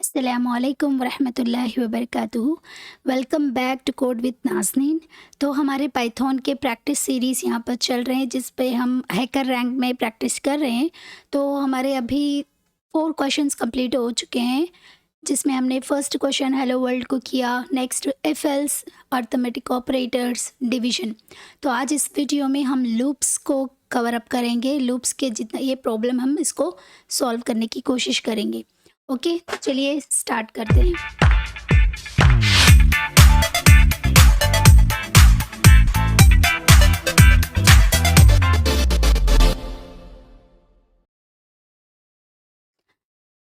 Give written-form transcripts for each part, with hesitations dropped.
अस्सलामुअलैकुम वरहमतुल्लाहि वबरकातुहू। Welcome back to code with Nazneen. तो हमारे पाइथन के प्रैक्टिस सीरीज़ यहाँ पर चल रहे हैं, जिस पे हम हैकर रैंक में प्रैक्टिस कर रहे हैं। तो हमारे अभी 4 क्वेश्चंस कंप्लीट हो चुके हैं, जिसमें हमने फर्स्ट क्वेश्चन हेलो वर्ल्ड को किया, next if else, arithmetic operators, division. तो आज इस वीडियो में हम लूप्स को कवर अप करेंगे। लूप्स के जितना ये प्रॉब्लम हम इसको सॉल्व करने की कोशिश करेंगे। ओके, तो चलिए स्टार्ट करते हैं।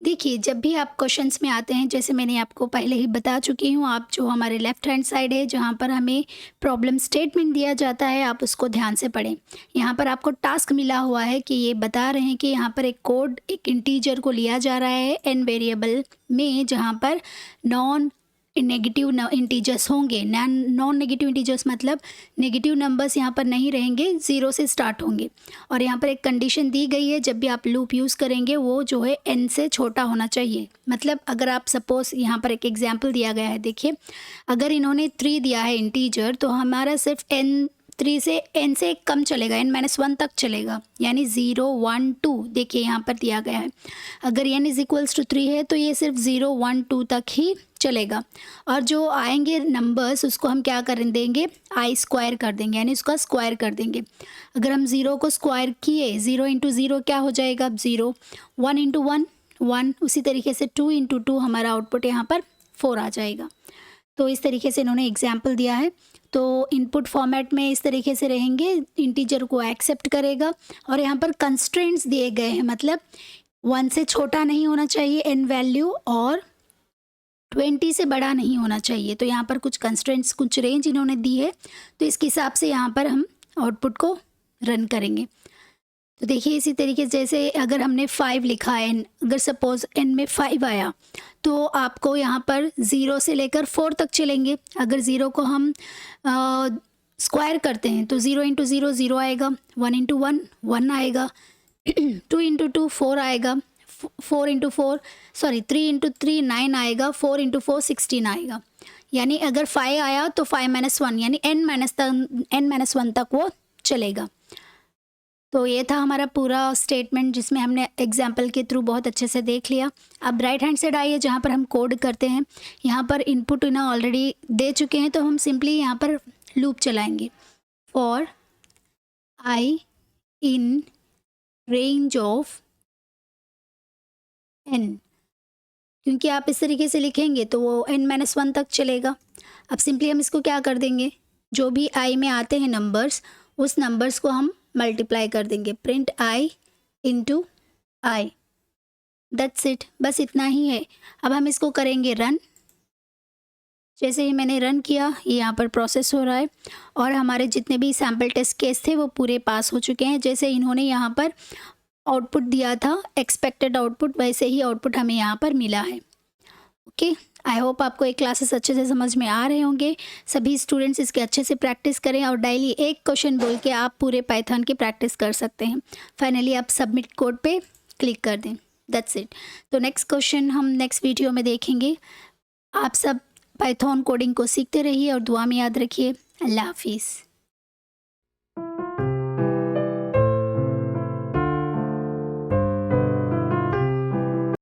देखिए, जब भी आप क्वेश्चंस में आते हैं, जैसे मैंने आपको पहले ही बता चुकी हूँ, आप जो हमारे लेफ़्ट हैंड साइड है जहाँ पर हमें प्रॉब्लम स्टेटमेंट दिया जाता है, आप उसको ध्यान से पढ़ें। यहाँ पर आपको टास्क मिला हुआ है कि ये बता रहे हैं कि यहाँ पर एक कोड, एक इंटीजर को लिया जा रहा है एन वेरिएबल में, जहाँ पर नॉन नेगेटिव इंटीजर्स होंगे। नॉन नेगेटिव इंटीजर्स मतलब नेगेटिव नंबर्स यहाँ पर नहीं रहेंगे, ज़ीरो से स्टार्ट होंगे। और यहाँ पर एक कंडीशन दी गई है, जब भी आप लूप यूज़ करेंगे वो जो है n से छोटा होना चाहिए। मतलब अगर आप सपोज़ यहाँ पर एक एग्जांपल दिया गया है, देखिए अगर इन्होंने 3 दिया है इंटीजर, तो हमारा सिर्फ n से कम चलेगा, n-1 तक चलेगा, यानी 0 1 2। देखिए यहाँ पर दिया गया है, अगर n इज़ इक्वल्स टू 3 है तो ये सिर्फ 0 1 2 तक ही चलेगा। और जो आएंगे नंबर्स उसको हम क्या कर देंगे, आई स्क्वायर कर देंगे, यानी उसका स्क्वायर कर देंगे। अगर हम 0 को स्क्वायर किए, 0 इंटू 0 क्या हो जाएगा, अब 0, 1 इंटू 1 1, उसी तरीके से 2 इंटू 2 हमारा आउटपुट यहाँ पर 4 आ जाएगा। तो इस तरीके से इन्होंने एग्जाम्पल दिया है। तो इनपुट फॉर्मेट में इस तरीके से रहेंगे, इंटीजर को एक्सेप्ट करेगा। और यहाँ पर कंस्ट्रेंट्स दिए गए हैं, मतलब 1 से छोटा नहीं होना चाहिए एन वैल्यू, और 20 से बड़ा नहीं होना चाहिए। तो यहाँ पर कुछ कंस्ट्रेंट्स, कुछ रेंज इन्होंने दी है, तो इसके हिसाब से यहाँ पर हम आउटपुट को रन करेंगे। तो देखिए इसी तरीके से, जैसे अगर हमने 5 लिखा है, अगर सपोज़ n में 5 आया, तो आपको यहाँ पर 0 से लेकर 4 तक चलेंगे। अगर 0 को हम स्क्वायर करते हैं तो 0 इंटू 0 0 आएगा, 1 इंटू 1 1 आएगा, 2 इंटू 2 4 आएगा, 4 इंटू 4 सॉरी 3 इंटू 3 9 आएगा, 4 इंटू 4 16 आएगा। यानी अगर 5 आया तो 5-1 यानी n-1 तक वो चलेगा। तो ये था हमारा पूरा स्टेटमेंट, जिसमें हमने एग्जाम्पल के थ्रू बहुत अच्छे से देख लिया। अब राइट हैंड साइड आइए, जहाँ पर हम कोड करते हैं। यहाँ पर इनपुट इन्हें ऑलरेडी दे चुके हैं, तो हम सिंपली यहाँ पर लूप चलाएंगे, for I in range of n। क्योंकि आप इस तरीके से लिखेंगे तो वो n-1 तक चलेगा। अब सिंपली हम इसको क्या कर देंगे, जो भी i में आते हैं नंबर्स, उस नंबर्स को हम मल्टीप्लाई कर देंगे, print i into I. That's it, बस इतना ही है। अब हम इसको करेंगे रन। जैसे ही मैंने रन किया, ये यहाँ पर प्रोसेस हो रहा है, और हमारे जितने भी सैम्पल टेस्ट केस थे वो पूरे पास हो चुके हैं। जैसे इन्होंने यहाँ पर आउटपुट दिया था, एक्सपेक्टेड आउटपुट, वैसे ही आउटपुट हमें यहाँ पर मिला है। ओके, आई होप आपको ये क्लासेस अच्छे से समझ में आ रहे होंगे। सभी स्टूडेंट्स इसके अच्छे से प्रैक्टिस करें, और डेली एक क्वेश्चन बोल के आप पूरे पाइथन की प्रैक्टिस कर सकते हैं। फाइनली आप सबमिट कोड पे क्लिक कर दें, दैट्स इट। तो नेक्स्ट क्वेश्चन हम नेक्स्ट वीडियो में देखेंगे। आप सब पाइथन कोडिंग को सीखते रहिए और दुआ में याद रखिए। अल्लाह हाफिज़।